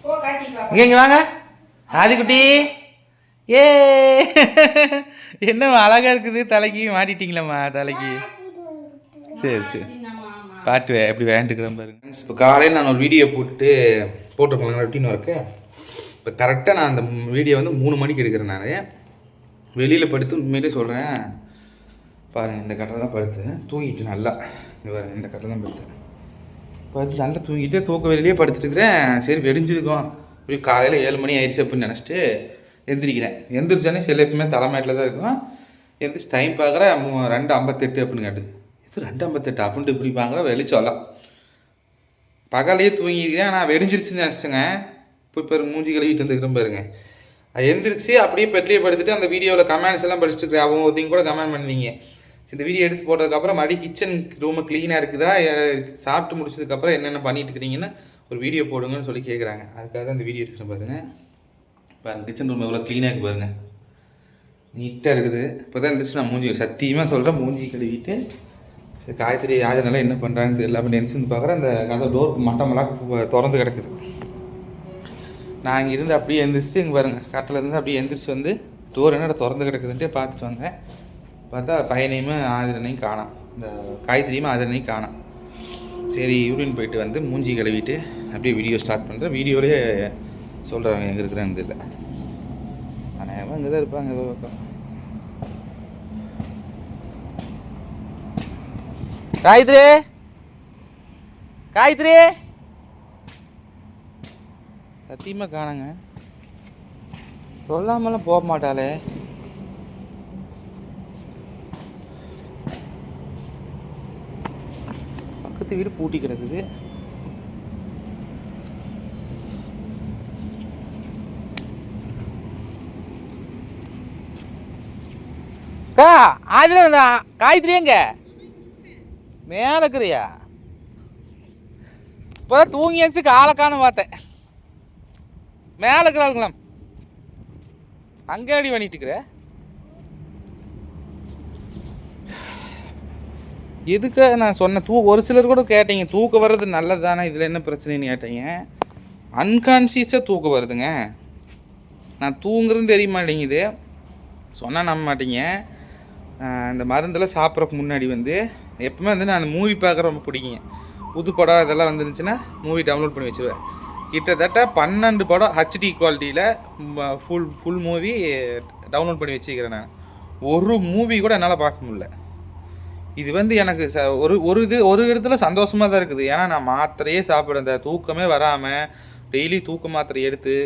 இங்கே வாங்க ஆதிக்குட்டி. ஏ என்ன அழகா இருக்குது. தலைக்கு மாட்டிட்டீங்களம்மா தலைக்கு. சரி சரி பாட்டு எப்படி வேண்டுக்கிறேன் பாருங்க. இப்போ காலையில் நான் ஒரு வீடியோ போட்டுருப்பேன் ரொட்டீன் ஒர்க்கு. இப்போ கரெக்டாக நான் அந்த வீடியோ வந்து 3 மணிக்கு எடுக்கிறேன். நான் வெளியில் படுத்து உண்மையிலே சொல்கிறேன் பாருங்கள். இந்த கட்டை தான் படுத்தேன் தூங்கிட்டு நல்லா. பாருங்கள் இந்த கட்டை தான் படுத்து நல்லா தூங்கிட்டு தூக்க வெளியிலே படுத்துட்டுருக்கிறேன். சரி வெடிஞ்சிருக்கோம் இப்படி காலையில் 7 மணி ஆயிடுச்சு அப்படின்னு நினச்சிட்டு எந்திரிக்கிறேன். எந்திரிச்சோன்னே சில எப்பவுமே தலைமையில் தான் இருக்கும். எந்திரிச்சு டைம் பார்க்குறேன் 2:58 அப்படின்னு காட்டுது. இது 2:58 அப்படின்ட்டு இப்படி பார்க்குறேன் வெளிச்சோலாம். பகலையே தூங்கிக்கிறேன். நான் வெடிஞ்சிருச்சுன்னு நினச்சிட்டேங்க. இப்போ மூஞ்சி கழுவிட்டு வந்துக்கிறேன் பாருங்க. எந்திரிச்சு அப்படியே பெட்லேயே படுத்துட்டு அந்த வீடியோவில் கமெண்ட்ஸ் எல்லாம் படிச்சுட்டு அவங்க ஒருத்தையும் கூட கமெண்ட் பண்ணிங்க. இந்த வீடியோ எடுத்து போட்டதுக்கப்புறம் மறுபடியும் கிச்சன் ரூமு க்ளீனாக இருக்குதா, சாப்பிட்டு முடிச்சதுக்கப்புறம் என்னென்ன பண்ணிட்டு இருக்கிறீங்கன்னு ஒரு வீடியோ போடுங்கன்னு சொல்லி கேட்குறாங்க. அதுக்காக தான் இந்த வீடியோ எடுக்கிறேன் பாருங்கள். பாருங்கள் கிச்சன் ரூம் எவ்வளோ க்ளீனாக இருக்குது பாருங்கள். நீட்டாக இருக்குது. இப்போ தான் இருந்துச்சு நான் மூஞ்சி சத்தியமாக சொல்கிறேன் மூஞ்சி கழுவிட்டு சரி காய்கறி யாதனால என்ன பண்ணுறாங்கன்னு தெரியல அப்படின்னு நினச்சி வந்து பார்க்குறேன். அந்த கதை டோர் மட்டமெல்லாம் திறந்து கிடக்குது. நான் இங்கே இருந்து அப்படியே எந்திரிச்சு இங்கே பாருங்கள் கட்டில் இருந்து அப்படியே எந்திரிச்சு வந்து டோர் என்னோட திறந்து கிடக்குதுன்ட்டு பார்த்துட்டு வந்தேன். பார்த்தா பையனையுமே ஆதிரனையும் காணோம். இந்த காய்கறியுமே ஆதிரனையும் காணோம். சரி யூரின் போயிட்டு வந்து மூஞ்சி கழுவிட்டு அப்படியே வீடியோ ஸ்டார்ட் பண்ணுறேன். வீடியோலேயே சொல்கிறாங்க எங்கே இருக்கிறேன்னு தெரியல. ஆனால் இங்கே தான் இருப்பாங்க ஏதோ பக்கம். காயத்ரி காயத்ரி சத்தியமாக காணுங்க. சொல்லாமலாம் போக மாட்டாளே. பக்கத்து வீடு பூட்டி கிடக்குது. அதுல காயத்ரி எங்க மேல இருக்கிறியா? இப்போதான் தூங்கியாச்சு காலக்கான பார்த்தேன். மேலே இருக்கிறாளுங்களாம் அங்கே அடி பண்ணிட்டு இருக்கிற. எதுக்காக நான் சொன்னேன் ஒரு சிலர் கூட கேட்டீங்க தூக்கம் வர்றது நல்லது தானே, இதில் என்ன பிரச்சனைன்னு கேட்டீங்க. அன்கான்சியஸாக தூக்கம் வருதுங்க. நான் தூங்குறதுன்னு தெரிய மாட்டேங்குது. சொன்னால் நம்ப மாட்டீங்க. இந்த மருந்தெல்லாம் சாப்பிட்றதுக்கு முன்னாடி வந்து எப்பவுமே வந்து நான் அந்த மூவி பார்க்குற ரொம்ப பிடிக்குங்க. புது படம் இதெல்லாம் வந்துருந்துச்சுன்னா மூவி டவுன்லோட் பண்ணி வச்சுருவேன். கிட்டத்தட்ட 12 படம் ஹெச்டி குவாலிட்டியில் ஃபுல் மூவி டவுன்லோட் பண்ணி வச்சுக்கிறேன். நான் ஒரு மூவி கூட என்னால் பார்க்க முடியல. இது வந்து எனக்கு ஒரு இடத்துல சந்தோஷமாக தான் இருக்குது. ஏன்னா நான் மாத்திரையே சாப்பிட்றேன். இந்த தூக்கமே வராமல் டெய்லி தூக்க மாத்திரை எடுத்து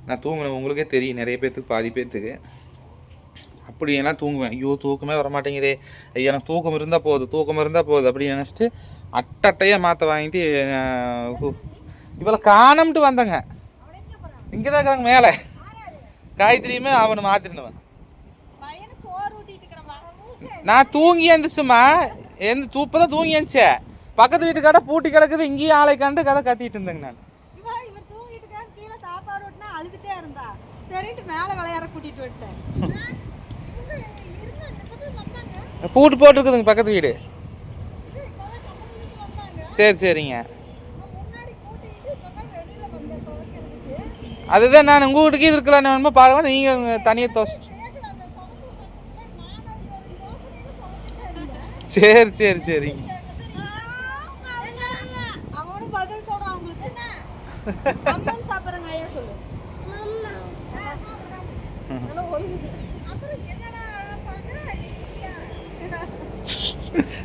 நான் தூங்கினேன். உங்களுக்கே தெரியும் நிறைய பேர்த்துக்கு பாதி பேர்த்துக்கு அப்படி எல்லாம் தூங்குவேன். ஐயோ தூக்கமே வரமாட்டேங்குதே, ஐயோ எனக்கு தூக்கம் இருந்தால் போகுது அப்படின்னு நினச்சிட்டு அட்டையாக மாற்ற வாங்கிட்டு இவளை காணம்ட்டு வந்தேங்க. இங்கே தான் இருக்கிறாங்க மேலே. காய்கறியுமே அவனை மாற்றிருந்தவன். நான் தூங்கி எழுந்துச்சுமா இப்போதான் தூங்கி எழுந்துச்சே. பக்கத்து வீட்டுக்கார பூட்டி கிடக்குது. இங்கேயும் ஆளை கண்டு கதை கத்திட்டு இருந்தேங்க. நான் பூட்டு போட்டுருக்குதுங்க பக்கத்து வீடு. சரி சரிங்க. அதுதான் நான் உங்கள் வீட்டுக்கு இது இருக்கலான்னு பார்க்கலாம். நீங்கள் தனியாக தோசை. சரி சரி சரிங்க.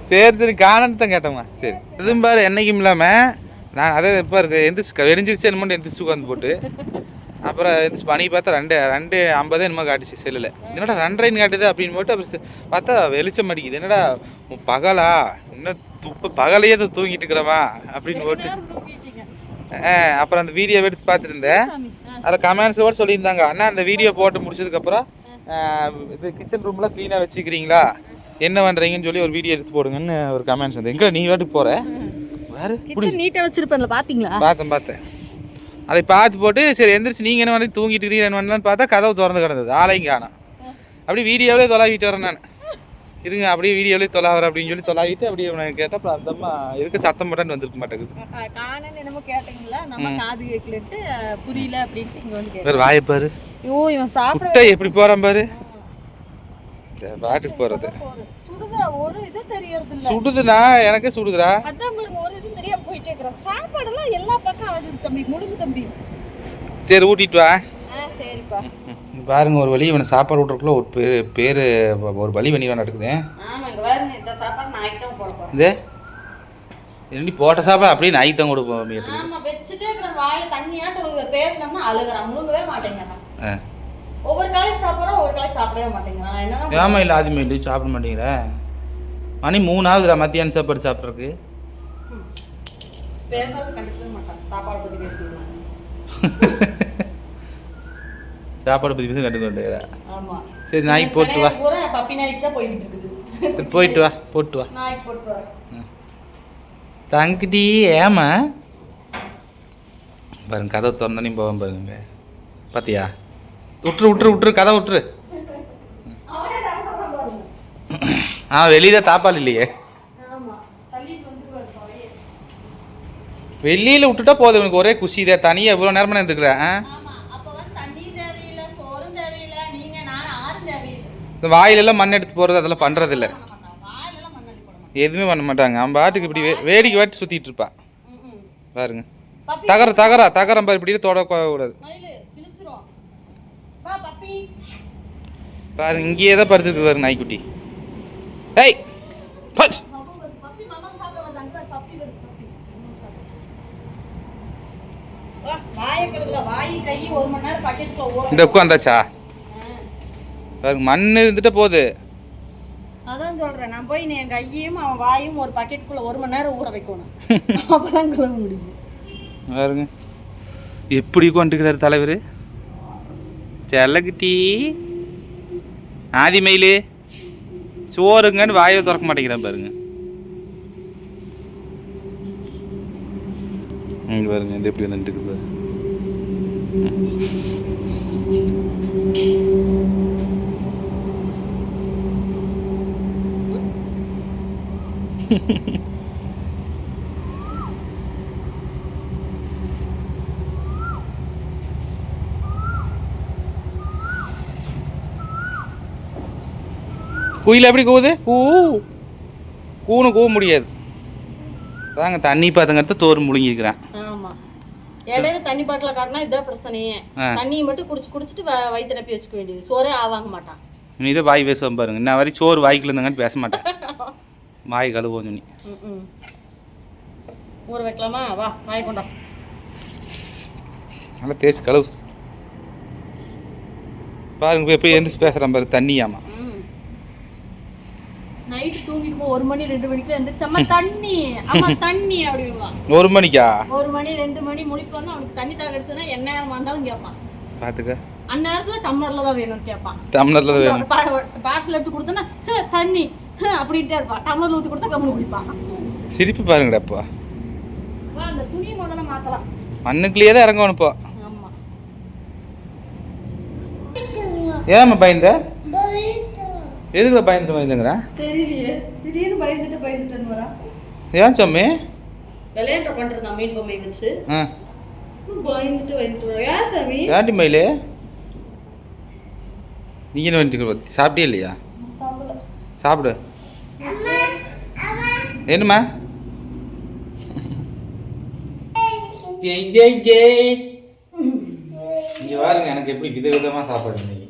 சரி சரி காணத்தான் கேட்டோம்மா. சரி எதுவும் பாரு என்னைக்கும் இல்லாமல் நான் அதே இப்போ இருக்கு எந்திரிச்சு வெடிஞ்சிருச்சு என்னமோ எந்திரிச்சு உட்காந்து போட்டு அப்புறம் எந்திரிச்சு பனி பார்த்தா 2:50 என்னமோ காட்டுச்சு செல்லில். என்னடா 2:30 காட்டுது அப்படின்னு போட்டு அப்புறம் பார்த்தா வெளிச்சம் அடிக்குது. என்னடா பகலா இன்னும் பகலையே தூங்கிட்டு இருக்கிறவா அப்படின்னு போட்டு அப்புறம் அந்த வீடியோ எடுத்து பார்த்துருந்தேன். அதில் கமெண்ட்ஸோடு சொல்லியிருந்தாங்க, அண்ணா அந்த வீடியோ போட்டு முடிச்சதுக்கப்புறம் இது கிச்சன் ரூம்லாம் க்ளீனாக வச்சுக்கிறீங்களா, என்ன பண்ணுறீங்கன்னு சொல்லி ஒரு வீடியோ எடுத்து போடுங்கன்னு ஒரு கமெண்ட்ஸ் வந்து. எங்கே நீ வாட்டுக்கு போகிற வேறு நீட்டாக வச்சுருப்பேன்ல பார்த்தீங்களா? பார்த்தேன். அதை பார்த்து போட்டு சரி எந்திரிச்சு நீங்கள் என்ன பண்ணி தூங்கிட்டு இருக்கிறீங்க என்ன பண்ணலான்னு பார்த்தா கதவு திறந்து கிடந்தது. ஆளையும் காணோம். அப்படி வீடியோவிலே தொலைவிட்டு வரேன் நான். இருங்க அப்படியே வீடியோலேயே தொலாவர அப்படின்னு சொல்லி தொலாகிட்டு அப்படியே உனக்கு கேட்டால் அப்புறம் அந்தம்மா எதுக்கு சத்தம் போட்டான்னு வந்திருக்க மாட்டேங்குது. காணன்னு என்னமோ கேட்டீங்களா, நம்ம காது கேட்கலன்ட்டு புரியல அப்படின்ட்டு இங்க வந்து வேறு வாயப்பாரு. ஐயோ இவன் சாப்பிட முட்டை எப்படி போகிறான் பாரு. பாட்டுக்கு போகிறது சுடுதா, ஒரு இது தெரியறது இல்ல. சுடுதுண்ணா, எனக்கே சுடுதுடா. அதான் பாருங்க, ஒரு இது தெரியாம போயிட்டே இருக்கிறான். சாப்பாடெல்லாம் எல்லா பக்கம் ஆகுது தம்பி, முழுங்கு தம்பி. சரி ஊட்டிட்டு வா. சரிப்பா. பாருங்க ஒரு வழி இவனை சாப்பாடு விட்றதுக்குள்ள ஒரு பேர் ஒரு வழி பண்ணி வேணா நடக்குது. ஆமாங்க பாருங்க, இந்த சாப்பாடு நாய்க்கு தான் போடுறோம். இது என்னடி போட்ட சாப்பாடு அப்படியே நாய்க்கு தான் கொடுப்போம். ஆமா, வச்சுட்டே இருக்கிற வாயில தண்ணியாட்டு பேசினோம்னா அழுகுறான், முழுங்கவே மாட்டேங்கிறான். ஒவ்வொரு காலையும் சாப்பிட்றோம், ஒவ்வொரு காலையும் சாப்பிடவே மாட்டேங்கிறான். என்ன ஏமா இல்லை ஆதிமே இல்லை சாப்பிட மாட்டேங்கிற? மணி 3 ஆகுதுடா மத்தியானம் சாப்பாடு சாப்பிட்றதுக்கு. பேசாத கண்டிப்பாக மாட்டான், சாப்பாடு பற்றி பேசுகிறான். சாப்பாடு பற்றி பேச கண்டுக்கொண்டு. ஆமா சரி நாய்க்கு போட்டு வா. பப்பி நாய்க்கு தான் போய்கிட்டு இருக்குது. சரி போயிட்டு வா, போட்டு வா. நாய்க்கு போட்டு வா. தங்கிட்டி ஏமா பாருங்க கதை திறந்தானே போவேன் பாருங்க. பார்த்தியா? விட்டுரு கதை விட்டுரு. வெளியில தாப்பால் இல்லையே, வெளியில விட்டுட்டா போதும். எனக்கு ஒரே குஷி தான். தனியாக இவ்வளோ நேரமா இருந்துக்கிறேன். இந்த வாயிலெல்லாம் மண் எடுத்து போகிறது அதெல்லாம் பண்ணுறதில்ல, எதுவுமே பண்ண மாட்டாங்க. அவன் பாட்டுக்கு இப்படி வேடிக்கை வாட்டி சுற்றிட்டு இருப்பான் பாருங்க. தகரம் பாரு, இப்படி தொடக்கூடாது பாருங்க. இங்கேயே தான் படுத்துருக்கு பாருங்க நாய்க்குட்டி. ஏய் இந்த உட்காந்தாச்சா பாருங்க, மண் இருந்துட்டு போகுது. அதான் சொல்றேன், நான் போய் என் கையையும் அவன் வாயும் ஒரு பக்கெட்டுக்குள்ள 1 மணி நேரம் ஊற வைக்கணும். அப்பதான் கழுவ முடியும். பாருங்க எப்படி கொண்டுக்கிறாரு தலைவர். செல்லக்குட்டி ஆதி மயிலு சோறுங்கன்னு வாயை திறக்க மாட்டேங்கிறான் பாருங்க. இங்கே பாருங்க இது எப்படி வந்துட்டு இருக்குது. குயில் எப்படி கூவுது? கூணு கூவ முடியாது. தாங்க தண்ணி பாத்தங்கிறது தோறு முழுங்கிருக்கிறான். ஆமா, இடையில தண்ணி பாட்டில காட்டினா இதான் பிரச்சனையே. தண்ணியை மட்டும் குடிச்சிட்டு வயிற்று நப்பி வச்சுக்க வேண்டியது. சோறே ஆவாங்க மாட்டான். நீ தான் வாய் பேசுவோம் பாருங்க. இன்ன வரை சோறு வாய்க்குள்ள இருந்தாங்கன்னு பேச மாட்டேன். வாய் கழுவோம் நீ. ஊற வைக்கலாமா? வா வாய் கொண்டா. நல்லா தேய்ச்சி கழுவு பாருங்க. எப்படி எந்திரிச்சு பேசுகிறான் பாரு. தண்ணியாமா நைட்டு தூங்கிட்டு 1 மணி 2 மணிக்கு எந்திரிச்சு அம்மா தண்ணி அம்மா தண்ணி அப்படின்வான். 1 மணிக்கா? 1 மணி 2 மணி முழிப்பு வந்து அவனுக்கு தண்ணி தாக எடுத்துனா என்ன நேரம் வந்தாலும் கேட்பான். பார்த்துக்க. அந்நேரத்தில் டம்ளர்ல தான் வேணும்னு கேட்பான். டம்ளர்ல தான் வேணும். பாட்டில் எடுத்து கொடுத்தோன்னா தண்ணி அப்படின்ட்டே இருப்பான். டம்ளர்ல ஊற்றி கொடுத்தா கம்மி குடிப்பான். சிரிப்பு பாருங்கடா. இப்போ அந்த துணியை முதல்ல மாற்றலாம். மண்ணுக்குள்ளேயே தான் இறங்கணும் இப்போ. ஆமாம். ஏமா பயந்த? எதுக்குள்ள பயந்துங்கிறா தெரியலையே, திடீர்னு பயந்துட்டேன்னு வரா. ஏன் சாமி? விளையாட்டு பண்ணிருந்தான் மீன் பொம்மை வச்சு. பயந்துட்டு வரா. ஏன் சாமி? ஏன்டி மயிலே நீங்க என்ன பண்ணிட்டு சாப்பிட்டே இல்லையா? சாப்பிடு. என்னம்மா? இங்க பாருங்க எனக்கு எப்படி விதவிதமா சாப்பாடு இன்னைக்கு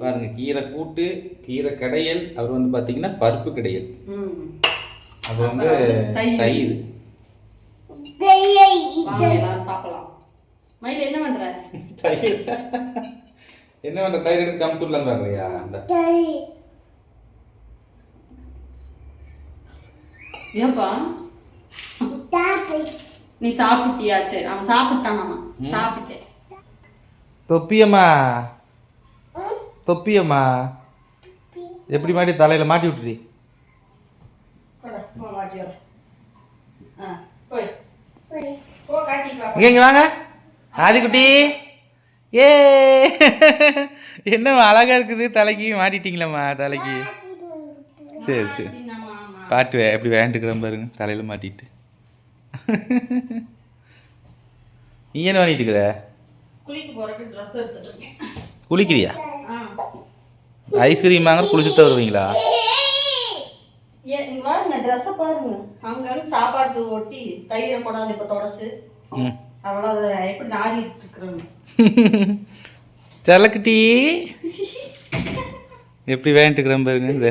பாருங்க. கீரை கூட்டு, கீரை கடையல், அவர் வந்து பாத்தீங்கன்னா பருப்பு கடையல், அது வந்து தயிர். சாப்பிடலாம். மயில் என்ன பண்ற? தயிர் என்ன பண்ற? தயிர் எடுத்து கமுத்துடலாம் பாக்குறியா? ஏப்பா நீ சாப்பிட்டியா? சரி அவன் சாப்பிட்டானாமா. சாப்பிட்டேன். தொப்பியம்மா தொப்பியம்மா எப்படி மாட்டி தலையில மாட்டி விட்டுடி. இங்க வாங்க ஆதிக்குட்டி. ஏ என்ன அழகா இருக்குது. தலைக்கு மாட்டிட்டீங்களம்மா தலைக்கு. சரி சரி ஆமா ஆமா பாட்டு எப்படி வேண்டுக்கிறேன் பாருங்க தலையில் மாட்டிட்டு. நீ என்ன பண்ணிட்டு இருக்கிற? குளிக்க போறதுக்கு ட்ரெஸ் எடுத்துட்டு இருக்கேன். குளிக்கிறியா? ஆ ஐஸ்கிரீம் வாங்க குளிச்சுட்டு வருவீங்களா? இங்க பாருங்க ட்ரெஸ்ஸை பாருங்க. அங்க சாப்பாடு ஒட்டி தயிரை கொண்டாந்து இப்ப தொடச்சு ம் அவ்வளவு எப்படி நாடிட்டு இருக்கிறோம். செல்லக்குட்டி எப்படி வேண்டுக்கிறேன் பாருங்க. இந்த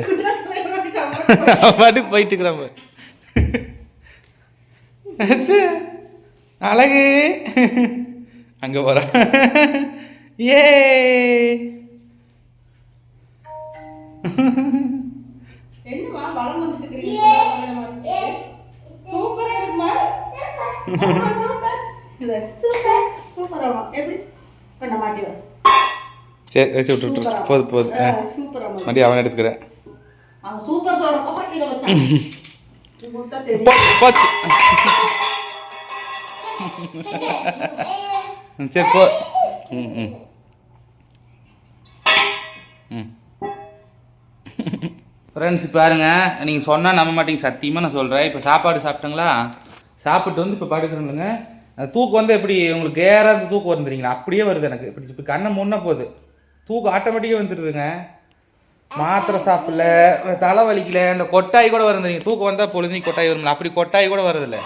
பாட்டுக்கு போயிட்டு இருக்கிறான் பாரு. அச்சா, அழகு அங்க போறான். ஏ என்னமா வளம் வந்துட்டு இருக்கீங்க? சூப்பரா இருக்குமா? சூப்பர் சூப்பர் சூப்பராமா எப்படி பண்ண மாட்டியோ? சரி வச்சு விட்டு போது போது சூப்பராமா மறுபடியும் அவன் எடுத்துக்கிறேன். அவன் சூப்பர் சொல்ற கோசம் கீழே வச்சான். முட்டை தெரியும். போச்சு. சரி போ. ம் ம் ம் ஃப்ரெண்ட்ஸ் பாருங்க, நீங்கள் சொன்னால் நம்ப மாட்டீங்க, சத்தியமாக நான் சொல்கிறேன். இப்போ சாப்பாடு சாப்பிட்டங்களா, சாப்பிட்டு வந்து இப்போ படுக்கிறோம்லங்க, அந்த தூக்கம் வந்து எப்படி உங்களுக்கு ஏறாத தூக்கம் வந்துடுறீங்களா, அப்படியே வருது எனக்கு. இப்படி இப்போ கண்ணை முன்ன போகுது, தூக்கம் ஆட்டோமேட்டிக்காக வந்துடுதுங்க. மாத்திரை சாப்பிடல, தலை வலிக்கல, இந்த கொட்டாய் கூட வருதுங்க. தூக்கம் வந்தால் பொழுதுனி கொட்டாய் வரும்ல, அப்படி கொட்டாய் கூட வருதில்ல.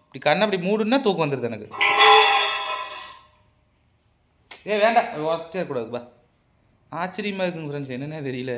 இப்படி கண்ணை அப்படி மூடுன்னா தூக்கம் வந்துடுது எனக்கு. வேண்டாம், ஒச்சக்கூடாதுப்பா. ஆச்சரியமாக இருக்குங்க ஃப்ரெண்ட்ஸ், என்னன்னே தெரியல.